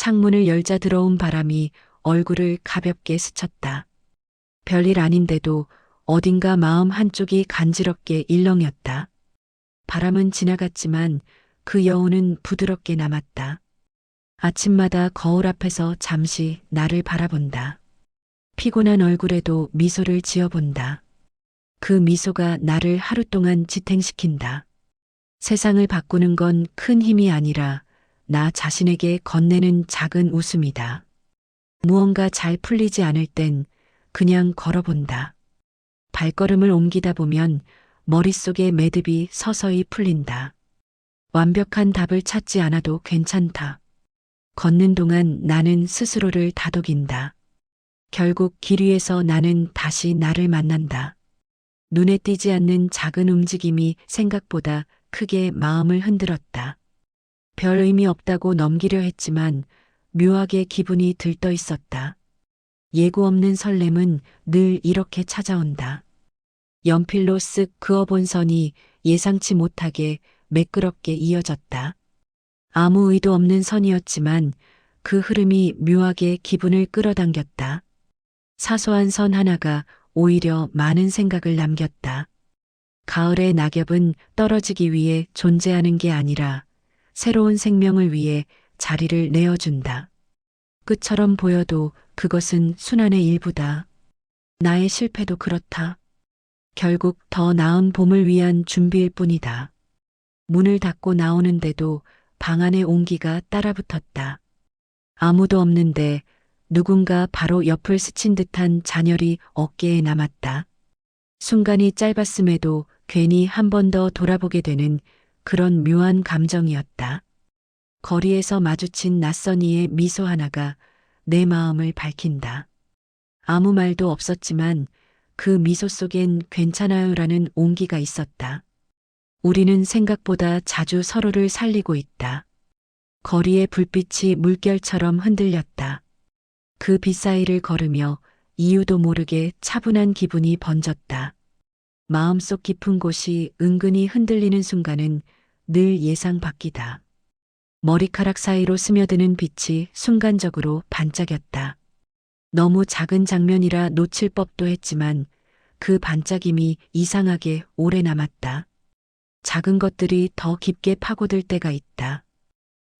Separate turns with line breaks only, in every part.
창문을 열자 들어온 바람이 얼굴을 가볍게 스쳤다. 별일 아닌데도 어딘가 마음 한쪽이 간지럽게 일렁였다. 바람은 지나갔지만 그 여운은 부드럽게 남았다. 아침마다 거울 앞에서 잠시 나를 바라본다. 피곤한 얼굴에도 미소를 지어본다. 그 미소가 나를 하루 동안 지탱시킨다. 세상을 바꾸는 건 큰 힘이 아니라 나 자신에게 건네는 작은 웃음이다. 무언가 잘 풀리지 않을 땐 그냥 걸어본다. 발걸음을 옮기다 보면 머릿속의 매듭이 서서히 풀린다. 완벽한 답을 찾지 않아도 괜찮다. 걷는 동안 나는 스스로를 다독인다. 결국 길 위에서 나는 다시 나를 만난다. 눈에 띄지 않는 작은 움직임이 생각보다 크게 마음을 흔들었다. 별 의미 없다고 넘기려 했지만 묘하게 기분이 들떠 있었다. 예고 없는 설렘은 늘 이렇게 찾아온다. 연필로 쓱 그어본 선이 예상치 못하게 매끄럽게 이어졌다. 아무 의도 없는 선이었지만 그 흐름이 묘하게 기분을 끌어당겼다. 사소한 선 하나가 오히려 많은 생각을 남겼다. 가을의 낙엽은 떨어지기 위해 존재하는 게 아니라 새로운 생명을 위해 자리를 내어준다. 끝처럼 보여도 그것은 순환의 일부다. 나의 실패도 그렇다. 결국 더 나은 봄을 위한 준비일 뿐이다. 문을 닫고 나오는데도 방 안의 온기가 따라붙었다. 아무도 없는데 누군가 바로 옆을 스친 듯한 잔열이 어깨에 남았다. 순간이 짧았음에도 괜히 한 번 더 돌아보게 되는 그런 묘한 감정이었다. 거리에서 마주친 낯선 이의 미소 하나가 내 마음을 밝힌다. 아무 말도 없었지만 그 미소 속엔 괜찮아요라는 온기가 있었다. 우리는 생각보다 자주 서로를 살리고 있다. 거리의 불빛이 물결처럼 흔들렸다. 그 빛 사이를 걸으며 이유도 모르게 차분한 기분이 번졌다. 마음속 깊은 곳이 은근히 흔들리는 순간은 늘 예상 밖이다. 머리카락 사이로 스며드는 빛이 순간적으로 반짝였다. 너무 작은 장면이라 놓칠 법도 했지만 그 반짝임이 이상하게 오래 남았다. 작은 것들이 더 깊게 파고들 때가 있다.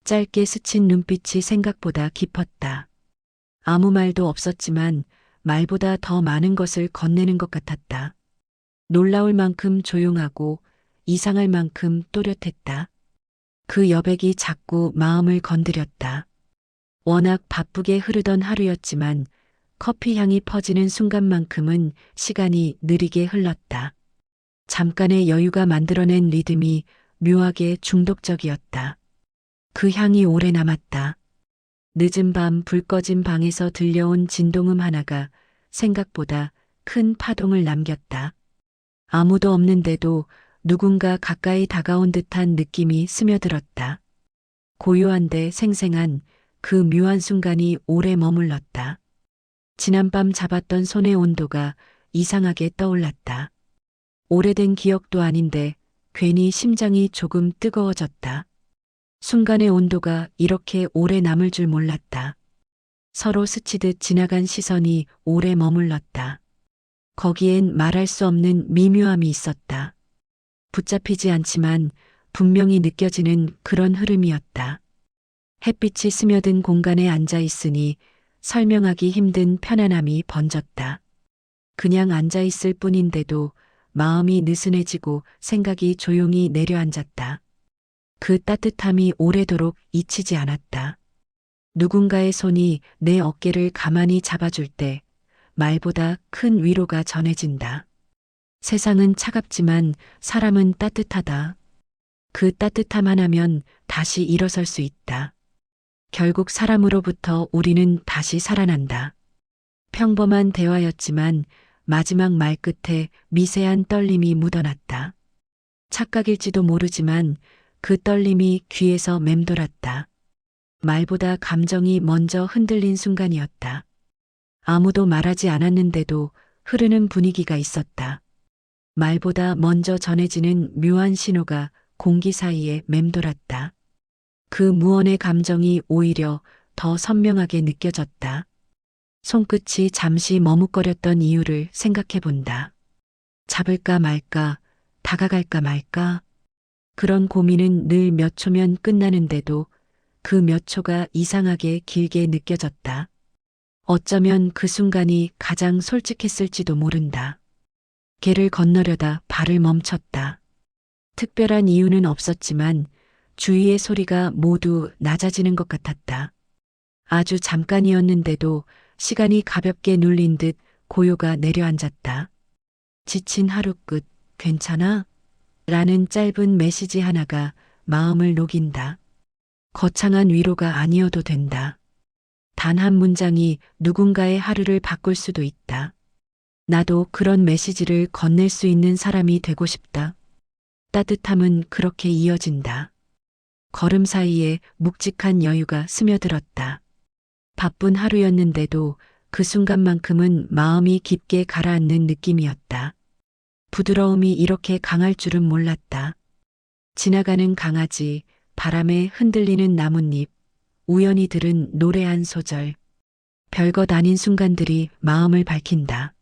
짧게 스친 눈빛이 생각보다 깊었다. 아무 말도 없었지만 말보다 더 많은 것을 건네는 것 같았다. 놀라울 만큼 조용하고 이상할 만큼 또렷했다. 그 여백이 자꾸 마음을 건드렸다. 워낙 바쁘게 흐르던 하루였지만 커피 향이 퍼지는 순간만큼은 시간이 느리게 흘렀다. 잠깐의 여유가 만들어낸 리듬이 묘하게 중독적이었다. 그 향이 오래 남았다. 늦은 밤 불 꺼진 방에서 들려온 진동음 하나가 생각보다 큰 파동을 남겼다. 아무도 없는데도 누군가 가까이 다가온 듯한 느낌이 스며들었다. 고요한데 생생한 그 묘한 순간이 오래 머물렀다. 지난밤 잡았던 손의 온도가 이상하게 떠올랐다. 오래된 기억도 아닌데 괜히 심장이 조금 뜨거워졌다. 순간의 온도가 이렇게 오래 남을 줄 몰랐다. 서로 스치듯 지나간 시선이 오래 머물렀다. 거기엔 말할 수 없는 미묘함이 있었다. 붙잡히지 않지만 분명히 느껴지는 그런 흐름이었다. 햇빛이 스며든 공간에 앉아 있으니 설명하기 힘든 편안함이 번졌다. 그냥 앉아 있을 뿐인데도 마음이 느슨해지고 생각이 조용히 내려앉았다. 그 따뜻함이 오래도록 잊히지 않았다. 누군가의 손이 내 어깨를 가만히 잡아줄 때 말보다 큰 위로가 전해진다. 세상은 차갑지만 사람은 따뜻하다. 그 따뜻함 하나면 다시 일어설 수 있다. 결국 사람으로부터 우리는 다시 살아난다. 평범한 대화였지만 마지막 말 끝에 미세한 떨림이 묻어났다. 착각일지도 모르지만 그 떨림이 귀에서 맴돌았다. 말보다 감정이 먼저 흔들린 순간이었다. 아무도 말하지 않았는데도 흐르는 분위기가 있었다. 말보다 먼저 전해지는 묘한 신호가 공기 사이에 맴돌았다. 그 무언의 감정이 오히려 더 선명하게 느껴졌다. 손끝이 잠시 머뭇거렸던 이유를 생각해 본다. 잡을까 말까, 다가갈까 말까. 그런 고민은 늘 몇 초면 끝나는데도 그 몇 초가 이상하게 길게 느껴졌다. 어쩌면 그 순간이 가장 솔직했을지도 모른다. 개를 건너려다 발을 멈췄다. 특별한 이유는 없었지만 주위의 소리가 모두 낮아지는 것 같았다. 아주 잠깐이었는데도 시간이 가볍게 눌린 듯 고요가 내려앉았다. 지친 하루 끝, 괜찮아? 라는 짧은 메시지 하나가 마음을 녹인다. 거창한 위로가 아니어도 된다. 단 한 문장이 누군가의 하루를 바꿀 수도 있다. 나도 그런 메시지를 건넬 수 있는 사람이 되고 싶다. 따뜻함은 그렇게 이어진다. 걸음 사이에 묵직한 여유가 스며들었다. 바쁜 하루였는데도 그 순간만큼은 마음이 깊게 가라앉는 느낌이었다. 부드러움이 이렇게 강할 줄은 몰랐다. 지나가는 강아지, 바람에 흔들리는 나뭇잎, 우연히 들은 노래 한 소절. 별것 아닌 순간들이 마음을 밝힌다.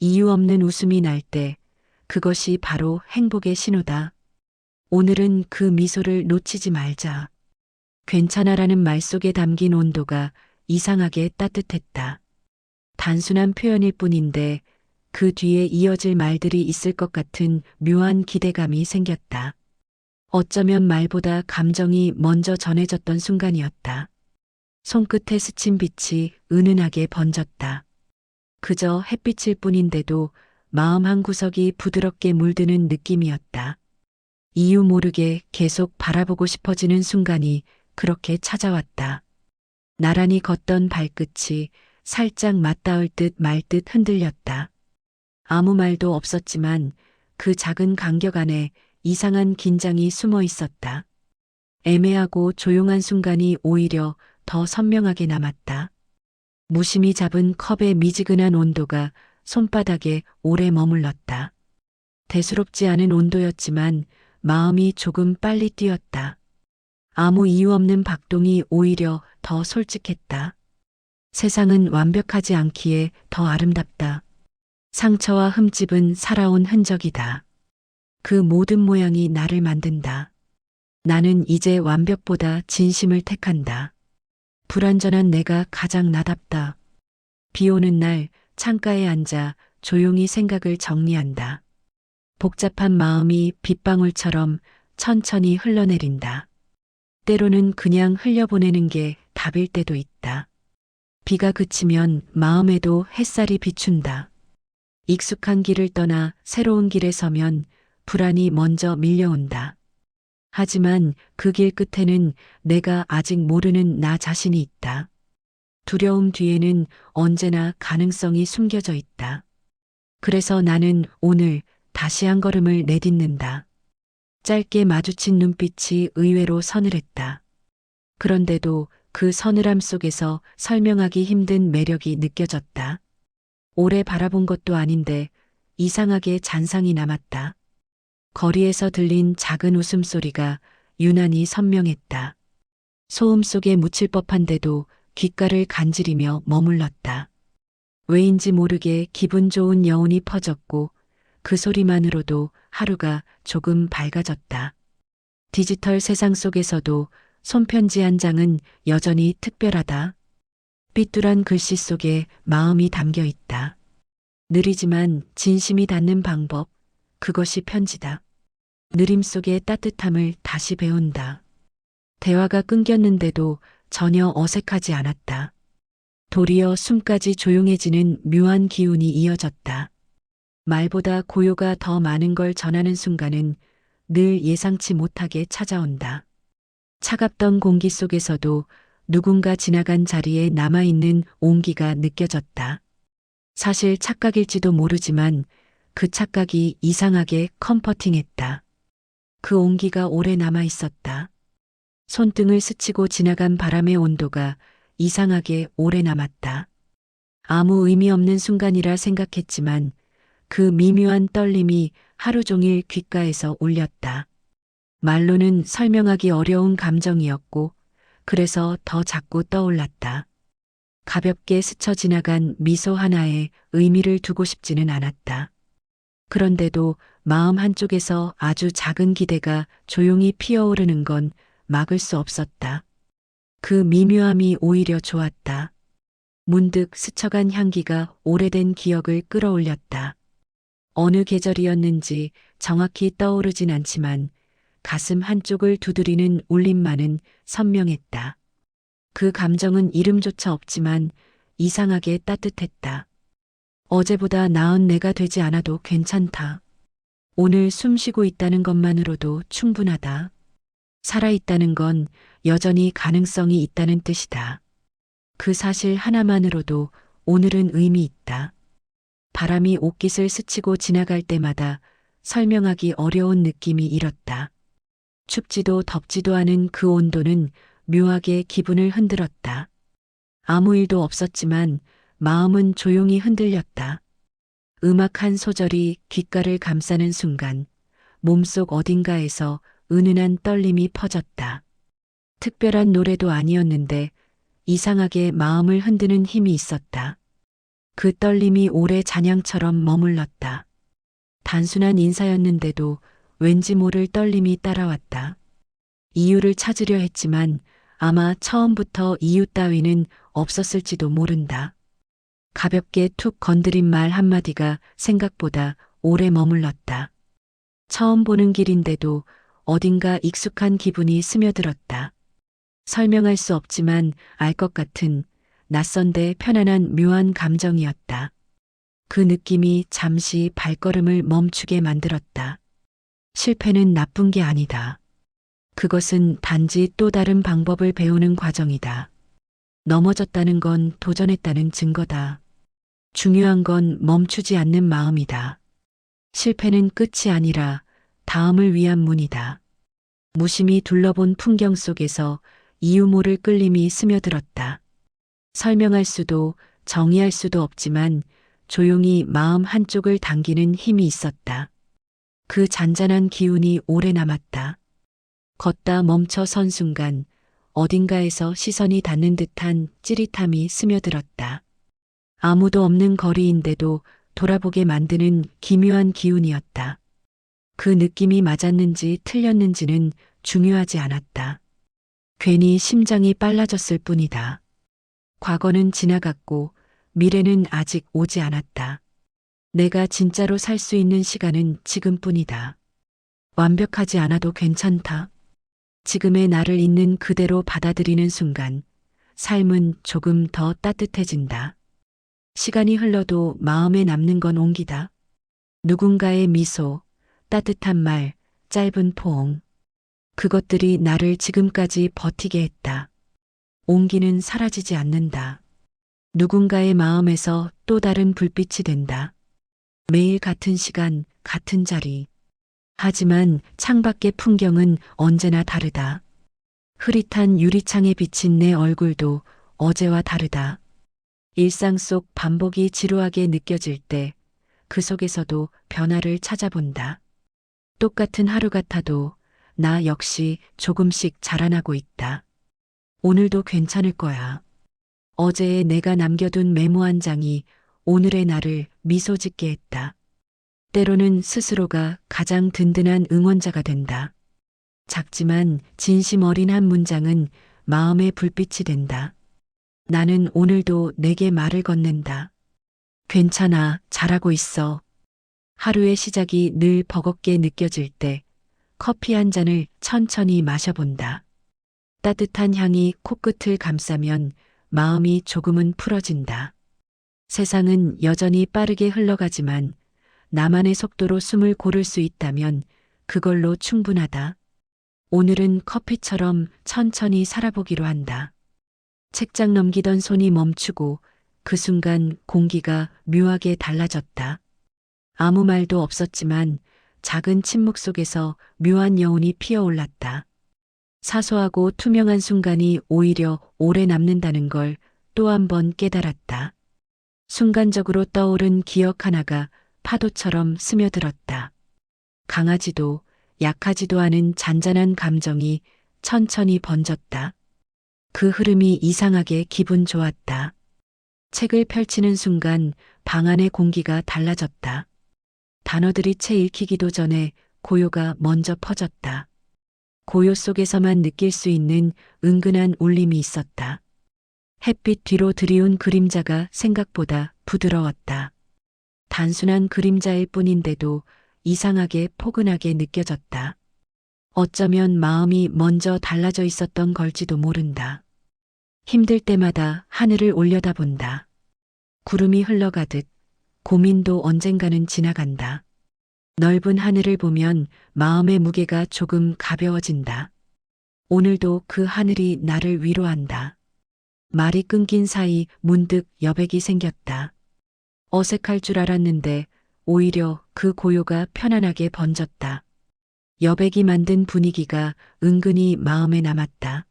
이유 없는 웃음이 날 때 그것이 바로 행복의 신호다. 오늘은 그 미소를 놓치지 말자. 괜찮아라는 말 속에 담긴 온도가 이상하게 따뜻했다. 단순한 표현일 뿐인데 그 뒤에 이어질 말들이 있을 것 같은 묘한 기대감이 생겼다. 어쩌면 말보다 감정이 먼저 전해졌던 순간이었다. 손끝에 스친 빛이 은은하게 번졌다. 그저 햇빛일 뿐인데도 마음 한구석이 부드럽게 물드는 느낌이었다. 이유 모르게 계속 바라보고 싶어지는 순간이 그렇게 찾아왔다. 나란히 걷던 발끝이 살짝 맞닿을 듯 말 듯 흔들렸다. 아무 말도 없었지만 그 작은 간격 안에 이상한 긴장이 숨어 있었다. 애매하고 조용한 순간이 오히려 더 선명하게 남았다. 무심히 잡은 컵의 미지근한 온도가 손바닥에 오래 머물렀다. 대수롭지 않은 온도였지만 마음이 조금 빨리 뛰었다. 아무 이유 없는 박동이 오히려 더 솔직했다. 세상은 완벽하지 않기에 더 아름답다. 상처와 흠집은 살아온 흔적이다. 그 모든 모양이 나를 만든다. 나는 이제 완벽보다 진심을 택한다. 불완전한 내가 가장 나답다. 비 오는 날 창가에 앉아 조용히 생각을 정리한다. 복잡한 마음이 빗방울처럼 천천히 흘러내린다. 때로는 그냥 흘려보내는 게 답일 때도 있다. 비가 그치면 마음에도 햇살이 비춘다. 익숙한 길을 떠나 새로운 길에 서면 불안이 먼저 밀려온다. 하지만 그 길 끝에는 내가 아직 모르는 나 자신이 있다. 두려움 뒤에는 언제나 가능성이 숨겨져 있다. 그래서 나는 오늘 다시 한 걸음을 내딛는다. 짧게 마주친 눈빛이 의외로 서늘했다. 그런데도 그 서늘함 속에서 설명하기 힘든 매력이 느껴졌다. 오래 바라본 것도 아닌데 이상하게 잔상이 남았다. 거리에서 들린 작은 웃음소리가 유난히 선명했다. 소음 속에 묻힐 법한데도 귓가를 간지리며 머물렀다. 왜인지 모르게 기분 좋은 여운이 퍼졌고 그 소리만으로도 하루가 조금 밝아졌다. 디지털 세상 속에서도 손편지 한 장은 여전히 특별하다. 삐뚤한 글씨 속에 마음이 담겨 있다. 느리지만 진심이 닿는 방법, 그것이 편지다. 느림 속의 따뜻함을 다시 배운다. 대화가 끊겼는데도 전혀 어색하지 않았다. 도리어 숨까지 조용해지는 묘한 기운이 이어졌다. 말보다 고요가 더 많은 걸 전하는 순간은 늘 예상치 못하게 찾아온다. 차갑던 공기 속에서도 누군가 지나간 자리에 남아있는 온기가 느껴졌다. 사실 착각일지도 모르지만 그 착각이 이상하게 컴포팅했다. 그 온기가 오래 남아있었다. 손등을 스치고 지나간 바람의 온도가 이상하게 오래 남았다. 아무 의미 없는 순간이라 생각했지만 그 미묘한 떨림이 하루 종일 귓가에서 울렸다. 말로는 설명하기 어려운 감정이었고 그래서 더 자꾸 떠올랐다. 가볍게 스쳐 지나간 미소 하나에 의미를 두고 싶지는 않았다. 그런데도 마음 한쪽에서 아주 작은 기대가 조용히 피어오르는 건 막을 수 없었다. 그 미묘함이 오히려 좋았다. 문득 스쳐간 향기가 오래된 기억을 끌어올렸다. 어느 계절이었는지 정확히 떠오르진 않지만 가슴 한쪽을 두드리는 울림만은 선명했다. 그 감정은 이름조차 없지만 이상하게 따뜻했다. 어제보다 나은 내가 되지 않아도 괜찮다. 오늘 숨 쉬고 있다는 것만으로도 충분하다. 살아있다는 건 여전히 가능성이 있다는 뜻이다. 그 사실 하나만으로도 오늘은 의미 있다. 바람이 옷깃을 스치고 지나갈 때마다 설명하기 어려운 느낌이 일었다. 춥지도 덥지도 않은 그 온도는 묘하게 기분을 흔들었다. 아무 일도 없었지만 마음은 조용히 흔들렸다. 음악 한 소절이 귓가를 감싸는 순간 몸속 어딘가에서 은은한 떨림이 퍼졌다. 특별한 노래도 아니었는데 이상하게 마음을 흔드는 힘이 있었다. 그 떨림이 오래 잔향처럼 머물렀다. 단순한 인사였는데도 왠지 모를 떨림이 따라왔다. 이유를 찾으려 했지만 아마 처음부터 이유 따위는 없었을지도 모른다. 가볍게 툭 건드린 말 한마디가 생각보다 오래 머물렀다. 처음 보는 길인데도 어딘가 익숙한 기분이 스며들었다. 설명할 수 없지만 알 것 같은 낯선데 편안한 묘한 감정이었다. 그 느낌이 잠시 발걸음을 멈추게 만들었다. 실패는 나쁜 게 아니다. 그것은 단지 또 다른 방법을 배우는 과정이다. 넘어졌다는 건 도전했다는 증거다. 중요한 건 멈추지 않는 마음이다. 실패는 끝이 아니라 다음을 위한 문이다. 무심히 둘러본 풍경 속에서 이유 모를 끌림이 스며들었다. 설명할 수도 정의할 수도 없지만 조용히 마음 한쪽을 당기는 힘이 있었다. 그 잔잔한 기운이 오래 남았다. 걷다 멈춰 선 순간 어딘가에서 시선이 닿는 듯한 찌릿함이 스며들었다. 아무도 없는 거리인데도 돌아보게 만드는 기묘한 기운이었다. 그 느낌이 맞았는지 틀렸는지는 중요하지 않았다. 괜히 심장이 빨라졌을 뿐이다. 과거는 지나갔고 미래는 아직 오지 않았다. 내가 진짜로 살 수 있는 시간은 지금뿐이다. 완벽하지 않아도 괜찮다. 지금의 나를 있는 그대로 받아들이는 순간 삶은 조금 더 따뜻해진다. 시간이 흘러도 마음에 남는 건 온기다. 누군가의 미소, 따뜻한 말, 짧은 포옹. 그것들이 나를 지금까지 버티게 했다. 온기는 사라지지 않는다. 누군가의 마음에서 또 다른 불빛이 된다. 매일 같은 시간, 같은 자리. 하지만 창밖의 풍경은 언제나 다르다. 흐릿한 유리창에 비친 내 얼굴도 어제와 다르다. 일상 속 반복이 지루하게 느껴질 때 그 속에서도 변화를 찾아본다. 똑같은 하루 같아도 나 역시 조금씩 자라나고 있다. 오늘도 괜찮을 거야. 어제의 내가 남겨둔 메모 한 장이 오늘의 나를 미소 짓게 했다. 때로는 스스로가 가장 든든한 응원자가 된다. 작지만 진심 어린 한 문장은 마음의 불빛이 된다. 나는 오늘도 내게 말을 건넨다. 괜찮아, 잘하고 있어. 하루의 시작이 늘 버겁게 느껴질 때 커피 한 잔을 천천히 마셔본다. 따뜻한 향이 코끝을 감싸면 마음이 조금은 풀어진다. 세상은 여전히 빠르게 흘러가지만 나만의 속도로 숨을 고를 수 있다면 그걸로 충분하다. 오늘은 커피처럼 천천히 살아보기로 한다. 책장 넘기던 손이 멈추고 그 순간 공기가 묘하게 달라졌다. 아무 말도 없었지만 작은 침묵 속에서 묘한 여운이 피어올랐다. 사소하고 투명한 순간이 오히려 오래 남는다는 걸 또 한 번 깨달았다. 순간적으로 떠오른 기억 하나가 파도처럼 스며들었다. 강하지도 약하지도 않은 잔잔한 감정이 천천히 번졌다. 그 흐름이 이상하게 기분 좋았다. 책을 펼치는 순간 방 안의 공기가 달라졌다. 단어들이 채 읽히기도 전에 고요가 먼저 퍼졌다. 고요 속에서만 느낄 수 있는 은근한 울림이 있었다. 햇빛 뒤로 드리운 그림자가 생각보다 부드러웠다. 단순한 그림자일 뿐인데도 이상하게 포근하게 느껴졌다. 어쩌면 마음이 먼저 달라져 있었던 걸지도 모른다. 힘들 때마다 하늘을 올려다본다. 구름이 흘러가듯 고민도 언젠가는 지나간다. 넓은 하늘을 보면 마음의 무게가 조금 가벼워진다. 오늘도 그 하늘이 나를 위로한다. 말이 끊긴 사이 문득 여백이 생겼다. 어색할 줄 알았는데 오히려 그 고요가 편안하게 번졌다. 여백이 만든 분위기가 은근히 마음에 남았다.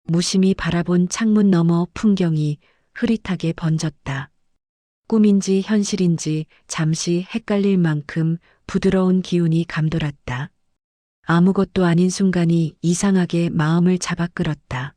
무심히 바라본 창문 너머 풍경이 흐릿하게 번졌다. 꿈인지 현실인지 잠시 헷갈릴 만큼 부드러운 기운이 감돌았다. 아무것도 아닌 순간이 이상하게 마음을 잡아 끌었다.